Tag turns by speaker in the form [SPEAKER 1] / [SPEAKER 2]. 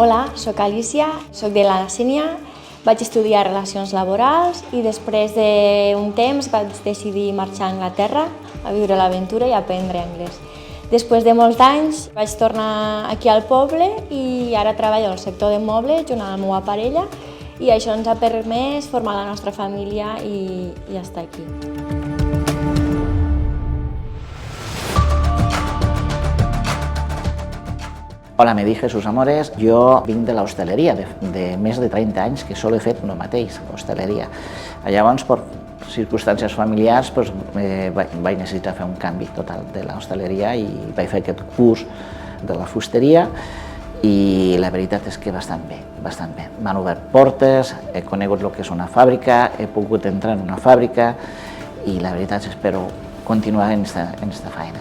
[SPEAKER 1] Hola, sóc Alicia, sóc de la Sénia, vaig estudiar Relacions Laborals i després d'un temps vaig decidir marxar a Anglaterra a viure l'aventura i aprendre anglès. Després de molts anys vaig tornar aquí al poble i ara treballo al sector de moble junt amb la meva parella i això ens ha permès formar la nostra família i estar aquí.
[SPEAKER 2] Hola, me dic Jesús Amores, jo vinc de l'hostaleria, de més de 30 anys que solo he fet el mateix, hostaleria. Llavors, per circumstàncies familiars, vaig necessitar fer un canvi total de l'hostaleria i vaig fer aquest curs de la fusteria i la veritat és que bastant bé, bastant bé. M'han obert portes, he conegut el que és una fàbrica, he pogut entrar en una fàbrica i la veritat espero continuar en esta feina.